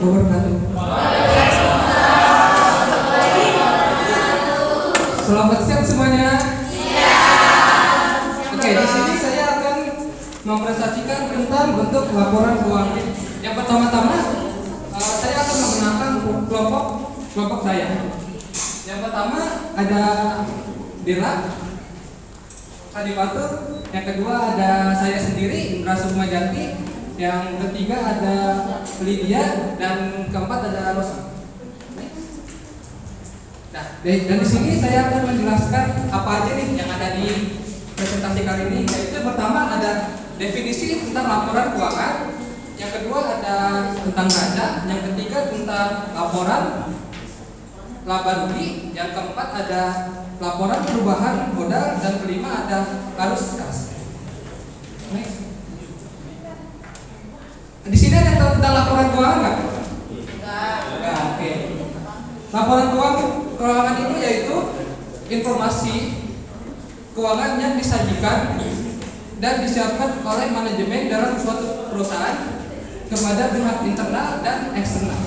wabarakatuh. Selamat siang semuanya. Oke, di sini saya akan mempresentasikan tentang bentuk laporan keuangan. Yang pertama-tama, saya akan menggunakan kelompok saya. Yang pertama ada Dila, Adipatur. Yang kedua ada saya sendiri, Indra Sukmajanti. Yang ketiga ada Lydia, dan keempat ada Rosa. Nah, dan di sini saya akan menjelaskan apa aja nih yang ada di presentasi kali ini. Yaitu pertama ada definisi tentang laporan keuangan, yang kedua ada tentang neraca, yang ketiga tentang laporan laba rugi, yang keempat ada laporan perubahan modal, dan kelima ada arus kas. Di sini ada yang tahu tentang laporan keuangan nggak? Nggak. Oke. Laporan keuangan itu yaitu informasi keuangan yang disajikan dan disiapkan oleh manajemen dalam suatu perusahaan kepada pihak internal dan eksternal.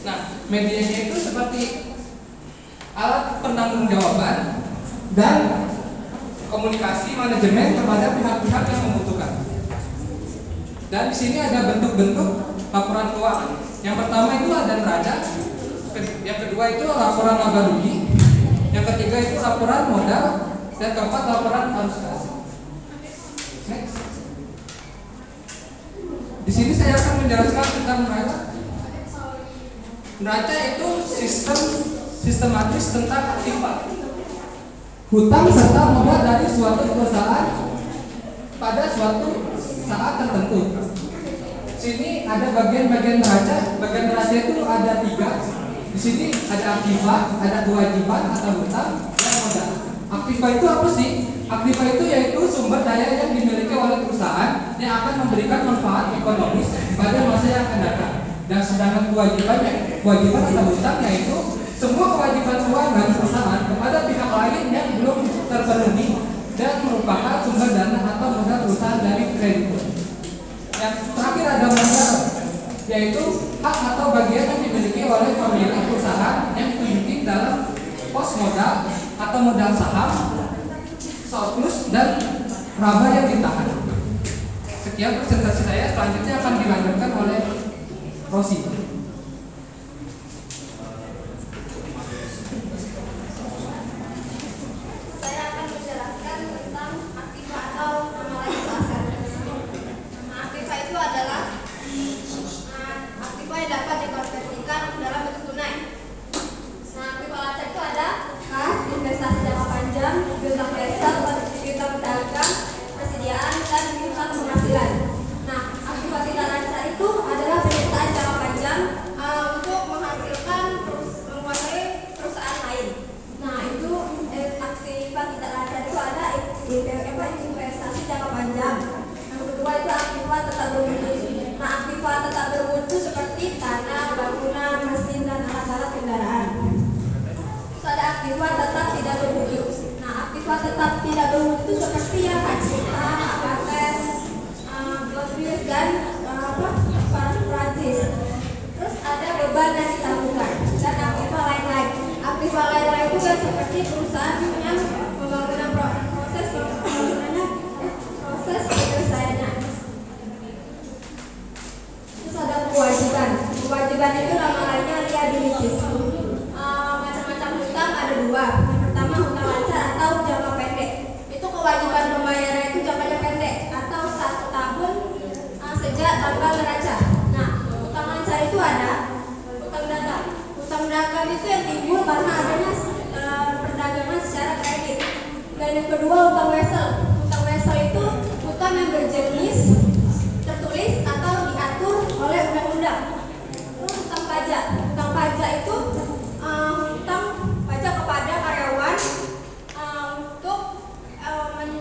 Nah, medianya itu seperti alat penanggung-jawaban dan komunikasi manajemen kepada pihak-pihak yang membutuhkan. Dan di sini ada bentuk-bentuk laporan keuangan. Yang pertama itu ada neraca, yang kedua itu laporan laba rugi, yang ketiga itu laporan modal, dan keempat laporan arus kas. Next. Di sini saya akan menjelaskan tentang neraca. Neraca itu sistematis tentang aktiva, hutang serta modal dari suatu perusahaan pada suatu saat tertentu. Sini ada bagian-bagian neraca. Bagian neraca itu ada 3. Di sini ada aktiva, ada kewajiban atau hutang, dan modal. Aktiva itu apa sih? Aktiva itu yaitu sumber daya yang dimiliki oleh perusahaan yang akan memberikan manfaat ekonomis pada masa yang akan datang. Dan sedangkan kewajiban atau hutang yaitu semua kewajiban keuangan perusahaan kepada pihak lain yang belum terpenuhi dan merupakan sumber dana atau modal perusahaan dari kreditur. Yang terakhir ada modal, yaitu hak atau bagian yang dimiliki oleh pemilik perusahaan yang dimiliki dalam pos modal atau modal saham, surplus, dan laba yang ditahan. Sekian presentasi saya, selanjutnya akan dilanjutkan oleh Rosi. Investasi jangka panjang. Yang kedua itu aktiva tetap bermutu. Nah, aktiva tetap bermutu seperti tanah, bangunan, mesin, dan alat-alat kendaraan. Terus ada aktiva tetap tidak bermutu. Nah, aktiva tetap tidak bermutu seperti yang hak cipta, hak paten, Godwin, dan Prancis. Terus ada beban yang ditangguhkan dan aktiva lain-lain. Aktiva lain-lain itu kan seperti perusahaan yang pembangunan proses penyelesaiannya. Terus ada kewajiban. Kewajiban itu nama lainnya liabilities. Macam-macam hutang ada 2. Yang pertama hutang lancar atau jangka pendek. Itu kewajiban pembayaran itu jangkanya pendek atau 1 tahun sejak tanggal neraca. Nah, hutang lancar itu ada hutang dagang. Hutang dagang itu yang timbul karena adanya perdagangan secara kredit. Dan yang kedua hutang wesel. Hutang wesel itu hutang yang berjenis tertulis atau diatur oleh undang-undang. Terus hutang pajak. Hutang pajak itu hutang pajak kepada karyawan untuk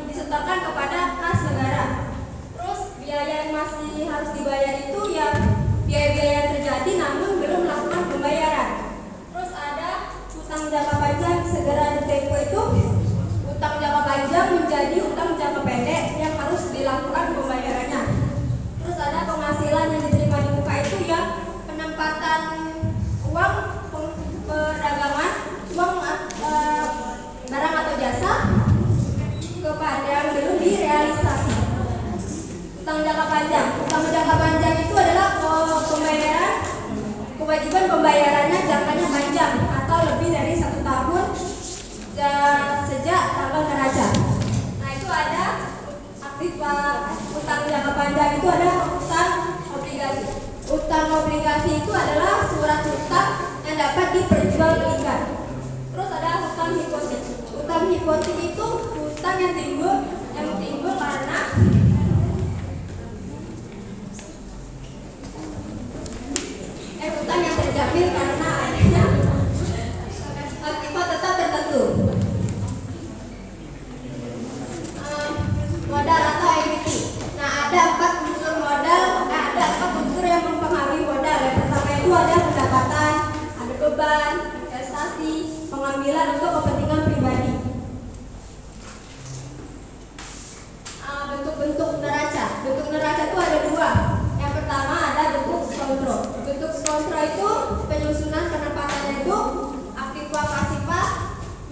disetorkan kepada kas negara. Terus biaya yang masih harus dibayar itu yang biaya-biaya yang terjadi namun belum melakukan pembayaran. Terus ada hutang jangka panjang segera ditempo itu hutang jangka panjang menjadi hutang Obligasi itu adalah surat hutang yang dapat diperjualbelikan. Terus ada hutang hipotek. Hutang hipotek itu hutang yang timbul karena hutang yang terjadi karena adanya akibat tetap tertentu. Modal atau equity. Nah, ada empat unsur yang mempengaruhi modal. Yang pertama itu ada pendapatan, ada beban, investasi, pengambilan untuk kepentingan pribadi. Bentuk-bentuk neraca. Bentuk neraca itu ada dua. Yang pertama ada bentuk skontro. Bentuk skontro itu penyusunan penempatannya itu aktiva pasiva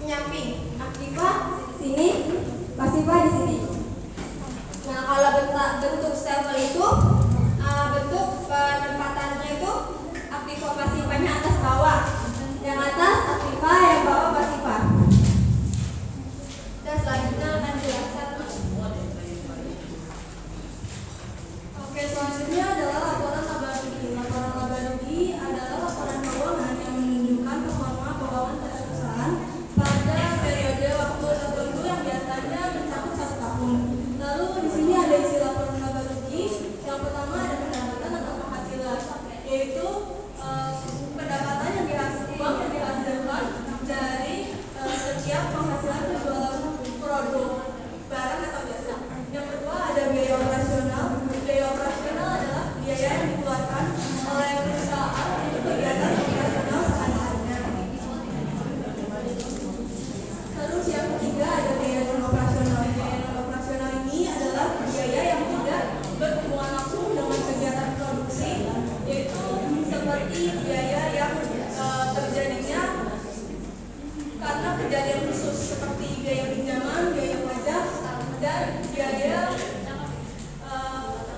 menyamping. Aktiva di sini, pasiva di sini. Nah, kalau bentuk stable itu bentuk penempatannya itu aktiva pasifanya atas bawah. Yang atas aktiva, yang bawah pasiva. Dan selanjutnya akan dijelaskan. Oke, selanjutnya adalah laporan laba rugi. Laporan laba rugi adalah laporan keuangan yang menunjukkan performa keuangan pada perusahaan pada periode waktu tertentu yang biasanya mencakup 1 tahun. Lalu di sini ada isi laporan laba rugi. Yang pertama ada pendapatan atau penghasilan, yaitu pendapatan yang dihasilkan dari setiap penghasilan penjualan produk, barang atau jasa. Yang kedua ada biaya operasional. Biaya operasional adalah biaya yang dikeluarkan oleh perusahaan untuk kegiatan operasional sehari-harinya. Terus yang ketiga ada biaya non operasional. Biaya non operasional ini adalah biaya yang tidak berhubungan langsung dengan kegiatan produksi, yaitu seperti biaya yang terjadinya karena kejadian khusus seperti biaya pinjaman, biaya pajak, dan biaya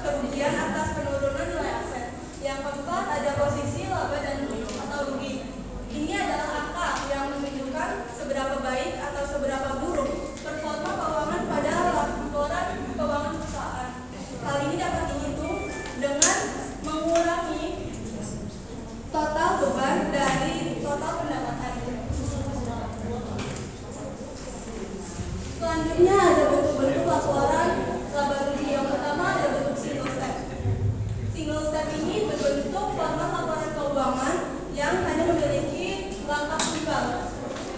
kerugian atas penurunan nilai aset. Yang keempat ada posisi laba dan atau rugi. Ini adalah angka yang menunjukkan seberapa baik atau seberapa buruk performa keuangan pada laporan keuangan perusahaan. Hal ini dapat dihitung dengan mengurangi total beban dari total pendapatan. Selanjutnya ada bentuk-bentuk laporan laba rugi. Yang pertama ada bentuk single step. Single step ini berbentuk format laporan keuangan yang hanya memiliki langkah tunggal.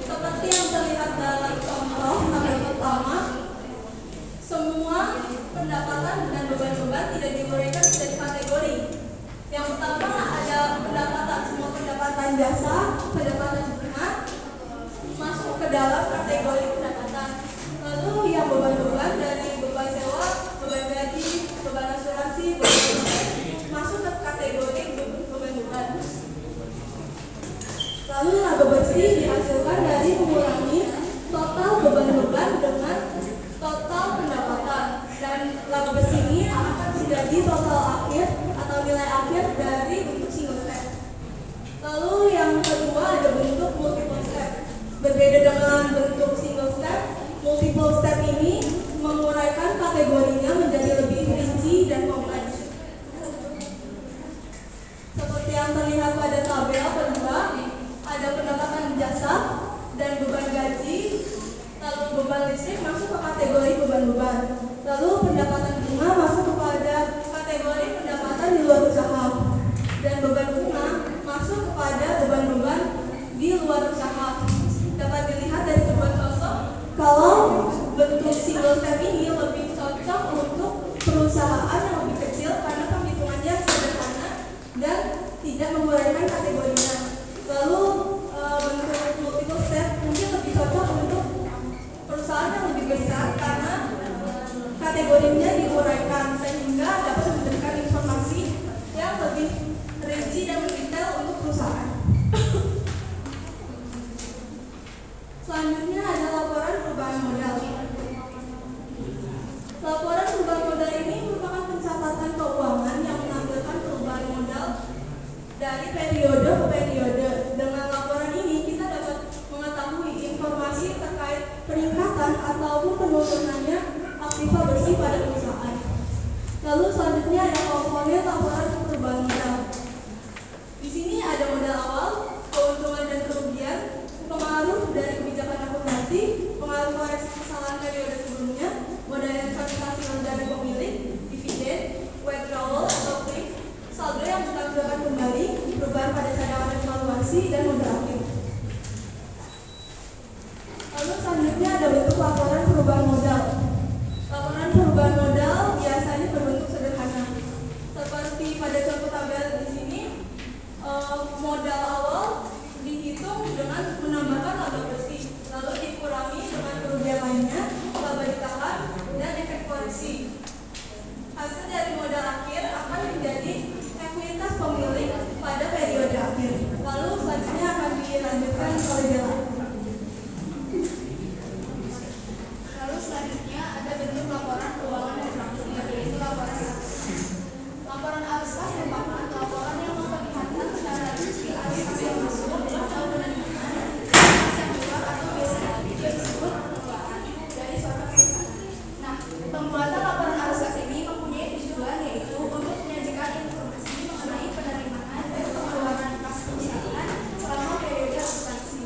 Seperti yang terlihat dalam contoh tabel pertama, semua pendapatan dan beban-beban tidak diuraikan menjadi kategori. Yang pertama ada pendapatan, semua pendapatan jasa, pendapatan bunga masuk ke dalam kategori pendapatan. Lalu yang beban-beban dari beban sewa, beban gaji, beban asuransi, beban listrik masuk ke kategori beban-beban. Lalu laba bersih dihasilkan dari mengurangi total beban-beban dengan total pendapatan, dan laba bersih ini akan menjadi total akhir atau nilai akhir dari bentuk single step. Lalu yang kedua ada bentuk multiple step. Berbeda dengan bentuk single step, multiple step ini menguraikan kategorinya menjadi lebih rinci dan kompleks. Seperti yang terlihat pada tabel kedua, ada pendapatan jasa dan beban gaji, lalu beban listrik masuk ke kategori beban-beban. Lalu pendapatan bunga masuk kepada kategori pendapatan di luar usaha, dan beban bunga masuk kepada beban-beban di luar usaha. Dapat dilihat dari sebuah contoh kalau bentuk single step ini lebih cocok untuk perusahaan yang lebih kecil karena penghitungannya sederhana dan tidak menguraikan kategorinya. Lalu bentuk multiple step mungkin lebih cocok untuk perusahaan yang lebih besar karena kategorinya diuraikan sehingga dapat memberikan informasi yang lebih rinci dan mendetail untuk perusahaan. Selanjutnya ada laporan perubahan modal. Laporan perubahan modal ini merupakan pencatatan keuangan yang menampilkan perubahan modal dari periode ke periode. Dengan laporan ini kita dapat mengetahui informasi terkait peningkatan ataupun penurunannya aktiva bersih pada perusahaan. Lalu selanjutnya ada komponen laporan perubahan modal. operasi dan modal akhir. Lalu selanjutnya ada bentuk laporan perubahan modal. Laporan perubahan modal biasanya berbentuk sederhana. Seperti pada contoh tabel di sini, modal awal dihitung dengan menambahkan laba bersih, lalu dikurangi dengan kerugian lainnya, laba ditahan, dan efek koreksi. Hasil dari modal akhir akan menjadi ekuitas pemilik pada periode akhir. Lalu selanjutnya akan dilanjutkan oleh Bella. Lalu selanjutnya ada bentuk laporan keuangan dan transaksi, yaitu laporan arus kas. Laporan arus kas merupakan laporan yang memperlihatkan secara rinci arus kas yang masuk atau penerimaan, kas yang keluar atau biasanya disebut pengeluaran dari suatu perusahaan. Nah, pembuatan laporan arus kas ini mempunyai tujuan yaitu untuk menyajikan informasi mengenai penerimaan dan pengeluaran kas perusahaan selama periode akuntansi.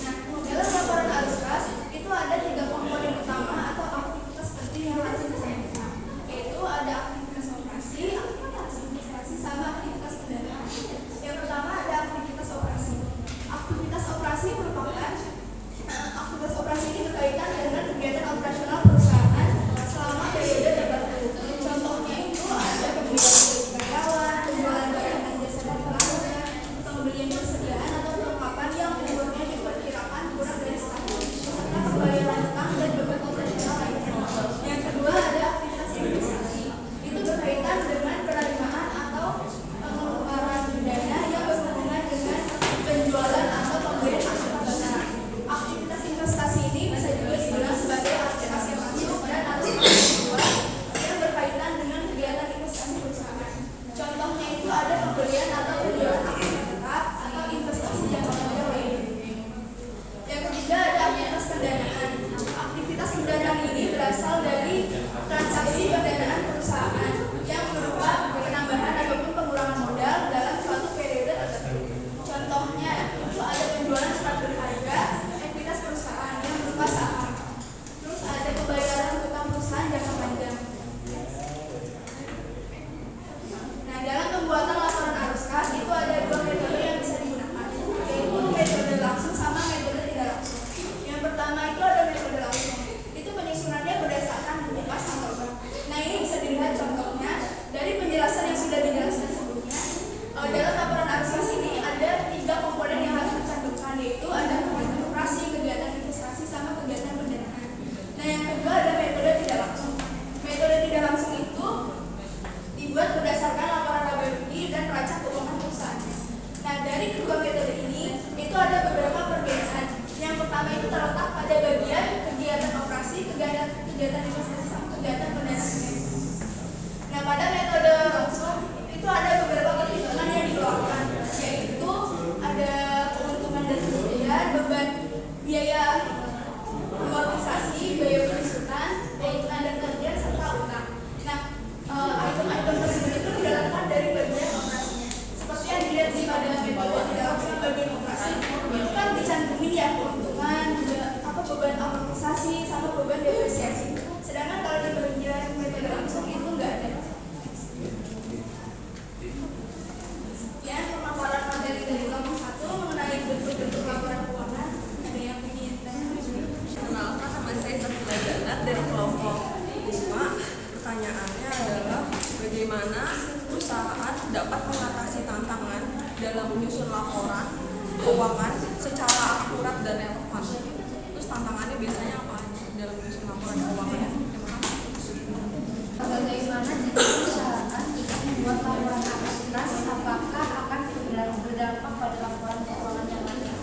Nah, dalam laporan arus kas itu ada 3 komponen utama atau aktivitas penting yang harus disampaikan, yaitu ada aktivitas operasi, aktivitas investasi, sama aktivitas pendanaan. Yang pertama ada aktivitas operasi. Aktivitas operasi merupakan aktivitas operasi ini berkaitan dengan kegiatan operasional perusahaan selama periode tertentu. Contohnya itu ada pembelian karyawan, penjualan barang dan jasa dari pelanggan, pembelian persediaan atau perlengkapan yang umurnya diperkirakan kurang dari setahun, serta pembayaran utang dan beban operasional lainnya. Yang kedua ada aktivitas investasi. Itu berkaitan dengan penerimaan atau pengeluaran dana yang berhubungan dengan penjualan atau pembelian aset barang. Aktivitas investasi ini bisa juga dibilang sebagai aktivitas yang masuk dan aktivitas keluar yang berkaitan dengan kegiatan investasi perusahaan. Contohnya itu ada pembelian atau penjualan aset tetap atau investasi jangka panjang lainnya. Yang ketiga ada aktivitas pendanaan. Aktivitas pendanaan ini berasal dari transaksi pendanaan perusahaan yang berupa penambahan ataupun pengurangan modal dalam suatu periode tertentu. Contohnya itu ada penjualan surat berharga, ekuitas perusahaan yang berupa saham. Terus ada pembayaran utang perusahaan jangka panjang. Nah, dalam pembuatan laporan arus kas itu ada 2 metode yang bisa digunakan, yaitu metode langsung sama metode tidak langsung. Yang pertama itu ada metode langsung. Itu penyusunannya berdasarkan buku kas atau bank. Nah, ini bisa dilihat contohnya dari penjelasan yang sudah dijelaskan sebelumnya. Dalam laporan arus kas ini ada 3 komponen yang harus dicantumkan, yaitu ada kegiatan operasi, kegiatan investasi, sama kegiatan pendanaan. Nah, yang kedua ada metode tidak langsung. Metode tidak langsung itu dibuat berdasarkan laporan laba rugi dan neraca keuangan perusahaan. Nah, dari kedua metode ini itu ada beberapa perbedaan. Yang pertama itu terletak pada bagian kegiatan operasi, kegiatan investasi, sama kegiatan pendanaan. Nah, pada metode langsung itu ada beberapa perhitungan yang dikeluarkan, yaitu ada keuntungan dan kerugian, beban biaya amortisasi, biaya penyusunan, yaitu dan kerja serta utang. Nah, item-item tersebut itu dijalankan dari bagian operasinya. Seperti yang dilihat di pada metode tidak langsung bagian operasi, itu kan dicantumin ya keuntungan, beban amortisasi, sama beban depresiasi. Sedangkan kalau di bagian metode langsung itu enggak ada. Ya, pemaparan materi dari kelompok 1 mengenai bentuk-bentuk laporan keuangan. Ada yang ingin tanya? Kenalkan, nama saya Safila Janat dari kelompok 5. Pertanyaannya adalah bagaimana perusahaan dapat mengatasi tantangan dalam menyusun laporan keuangan secara akurat dan relevan. Terus tantangannya biasanya apa aja dalam menyusun laporan keuangan? Terima kasih. Bagaimana jika perusahaan tidak membuat laporan arus kas, apakah akan berdampak pada laporan keuangan yang lain?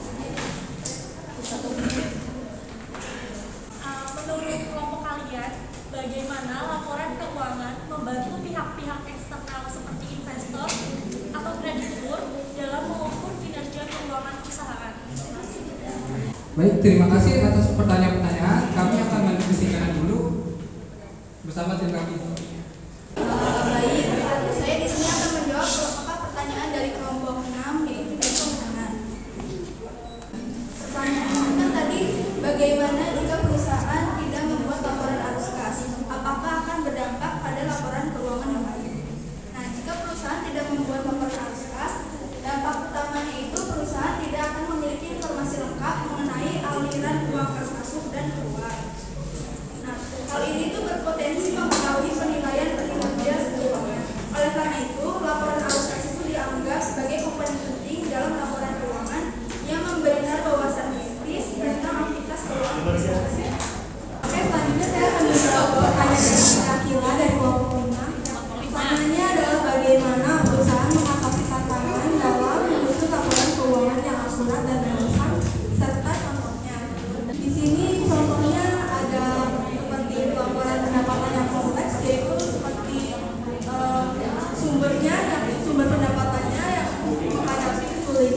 Menurut kelompok kalian, bagaimana laporan keuangan membantu pihak-pihak eksternal seperti investor atau kreditur dalam mengukur kinerja keuangan perusahaan? Baik, terima kasih atas pertanyaan-pertanyaan. Kami akan mendiskusikan dulu bersama tim kami. Baik, saya di sini akan menjawab beberapa pertanyaan dari kelompok 6, yaitu dari pemenang. Pertanyaan kan tadi, bagaimana jika perusahaan tidak membuat laporan arus kas? Apakah akan berdampak pada laporan keuangan yang lain? Nah, jika perusahaan tidak membuat laporan arus kas,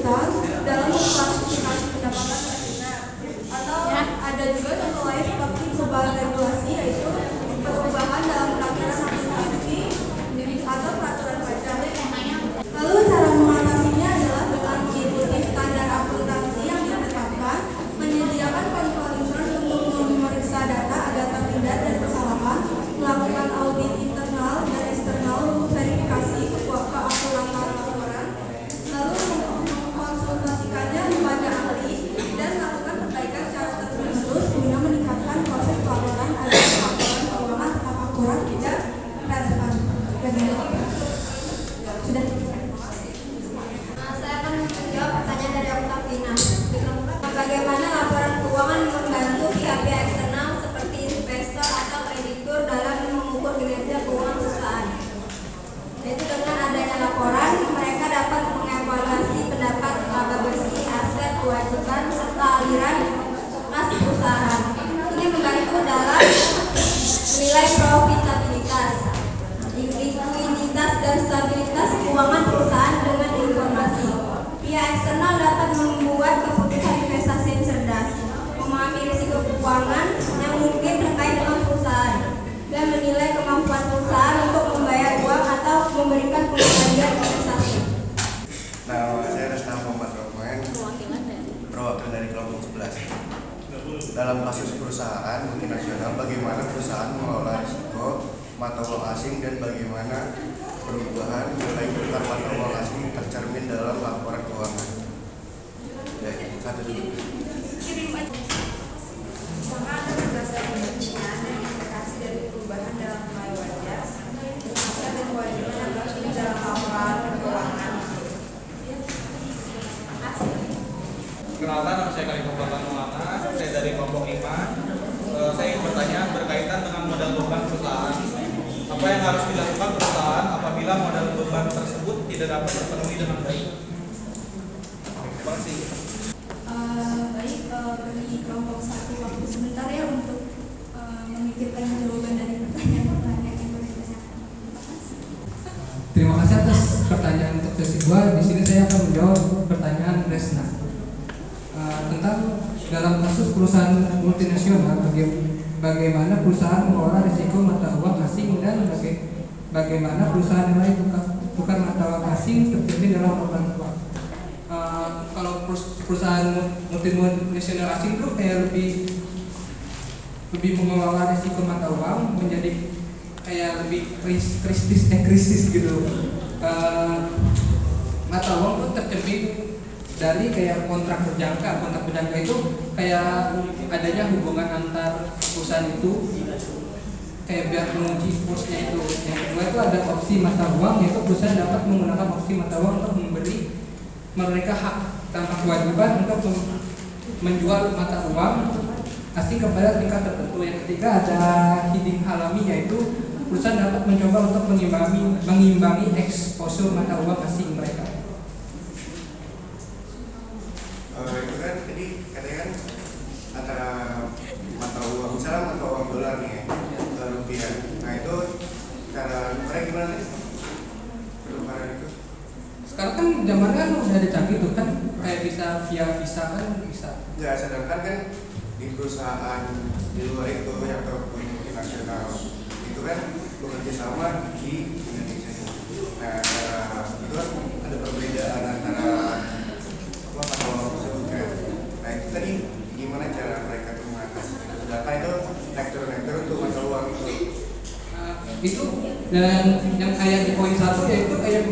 kesulitan dalam mengklasifikasi pendapatan yang benar. Atau ada juga contoh lain seperti perubahan regulasi, yaitu perubahan dalam peraturan akuntansi atau peraturan pajak. Lalu cara mengatasinya adalah dengan mengikuti standar akuntansi yang ditetapkan, menyediakan kontrol intern untuk memeriksa data agar terhindar dari kesalahan, melakukan audit internal dan eksternal untuk verifikasi keakuratan laporan, lalu mengkonsultasikannya kepada ahli dan melakukan perbaikan secara terus-menerus guna meningkatkan proses pelaporan agar laporan keuangan tetap akurat tidak relevan. Sudah. Saya akan menjawab pertanyaan dari Okta Vina. Bagaimana laporan keuangan membantu pihak-pihak eksternal seperti investor atau kreditur dalam mengukur kinerja keuangan perusahaan? Yaitu dengan adanya laporan, mereka dapat mengevaluasi pendapat laba bersih, aset, kewajiban, serta aliran kas perusahaan. Ini membantu dalam menilai profitabilitas, likuiditas, dan stabilitas keuangan perusahaan dengan informasi. Pihak eksternal dapat membuat keputusan investasi yang cerdas, memahami risiko keuangan yang mungkin terkait dengan perusahaan, dan menilai kemampuan perusahaan untuk membayar uang atau memberikan pengembalian investasi. Nah, saya Resna Muhammad Rohman, perwakilan dari kelompok 11. Dalam kasus perusahaan multinasional, bagaimana perusahaan mengelola risiko mata uang asing dan bagaimana perubahan nilai tukar mata uang asing tercermin dalam laporan keuangan. Ya, satu dulu. Maka ada berdasarkan penelitian dan implikasi dari perubahan dalam nilai wajar, aset dan kewajiban yang tercermin dalam laporan keuangan. Kenalkan, nama saya Kaliko Maulana, saya dari kelompok 5. Saya ingin bertanya berkaitan dengan modal beban perusahaan. Apa yang harus dilakukan perusahaan apabila modal beban tersebut tidak dapat terpenuhi dengan baik? Terima kasih. Baik, bagi kelompok 1 waktu sebentar ya untuk memikirkan jawaban dari pertanyaan-pertanyaan yang boleh ditanyakan. Terima kasih atas pertanyaan untuk sesi 2. Di sini saya akan menjawab pertanyaan Resna tentang dalam kasus perusahaan multinasional, bagaimana perusahaan mengelola risiko mata uang asing dan bagaimana perusahaan nilai tukar mata uang asing tercermin dalam laporan keuangan. Kalau perusahaan multinasional asing itu kayak lebih mengelola risiko mata uang menjadi kayak lebih krisis gitu. Mata uang itu tercermin dari kayak kontrak berjangka. Kontrak berjangka itu kayak adanya hubungan antar perusahaan itu kayak biar menguji kursnya itu. Yang kedua itu ada opsi mata uang, yaitu perusahaan dapat menggunakan opsi mata uang untuk memberi mereka hak tanpa kewajiban untuk menjual mata uang asing kepada tingkat tertentu. Yang ketiga ada hiding alami, yaitu perusahaan dapat mencoba untuk mengimbangi eksposur mata uang asing mereka. Itu kan tadi katanya kan antara mata uang, misalnya mata uang dolar nih ya, rupiah. Nah itu cara mereka gimana nih? Penukaran itu? Sekarang kan zaman kan udah ada canggih tuh kan, kayak bisa via visa kan bisa. Enggak, sedangkan kan di perusahaan di luar itu yang ataupun multinasional itu kan bekerja sama di Indonesia. Nah, itu kan ada perbedaan antara mata uang tersebut kan. Nah itu tadi gimana cara mereka tuh mengatasi? Sedangkan itu lektur untuk mata uang itu. Itu dan yang kayak di poin 1 yaitu kayak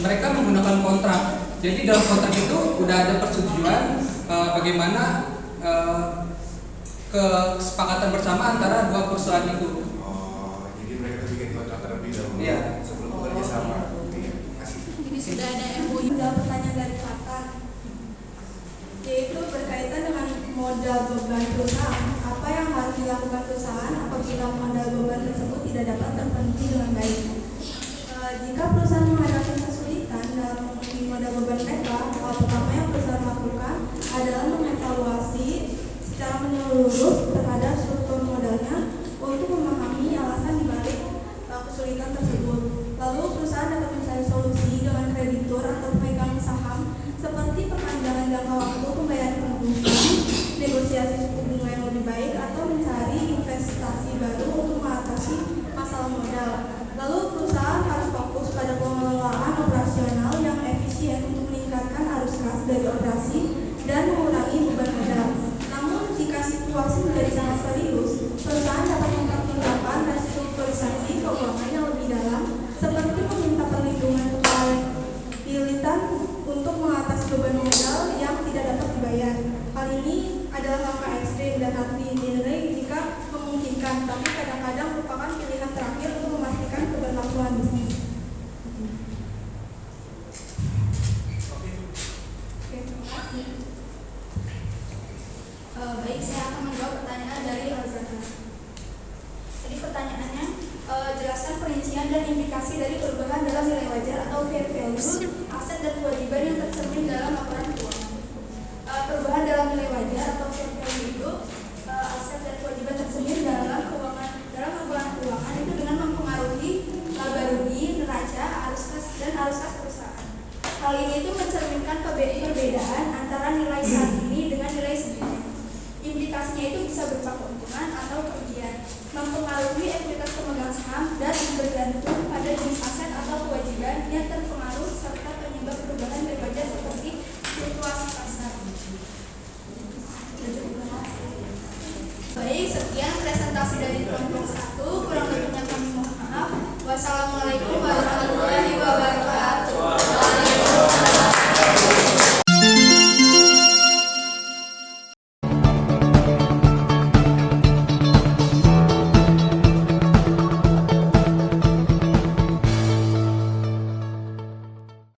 mereka menggunakan kontrak. Jadi dalam kontrak itu udah ada persetujuan bagaimana kesepakatan bersama antara dua perusahaan itu. Oh, jadi mereka tuh bikin kontrak terlebih dahulu Iya. sebelum bekerja sama. Iya, kasih. Ini sudah ada MOU. Ada pertanyaan dari Fatan, yaitu berkaitan dengan modal beban perusahaan. Apa yang harus dilakukan perusahaan apabila modal beban tersebut tidak dapat terpenuhi dengan baik? Jika perusahaan menghadapi kesulitan dalam memenuhi modal beban mereka, hal pertama yang perusahaan lakukan adalah mengevaluasi secara menyeluruh terhadap struktur modalnya untuk memahami alasan dibalik kesulitan tersebut. Lalu perusahaan dapat mencari solusi dengan kreditur atau pemegang saham seperti Baik, saya akan menjawab pertanyaan dari Al-Zahra. Jadi pertanyaannya, jelaskan perincian dan implikasi dari perubahan dalam nilai wajar atau fair value, aset dan kewajiban yang tercermin dalam laporan keuangan. Perubahan dalam nilai wajar atau fair value itu aset dan kewajiban tercermin dalam laporan keuangan itu dengan mempengaruhi laba rugi, neraca, arus kas dan arus kas perusahaan. Hal ini itu mencerminkan perbedaan antara nilai saat ini dengan nilai sebelumnya. Implikasinya itu bisa berupa keuntungan atau kerugian, mempengaruhi ekuitas pemegang saham dan bergantung pada jenis aset atau kewajiban yang terpengaruh serta penyebab perubahan nilai wajar seperti fluktuasi pasar. Baik, sekian presentasi dari kelompok 1. Kurang lebihnya kami mohon maaf. Wassalamualaikum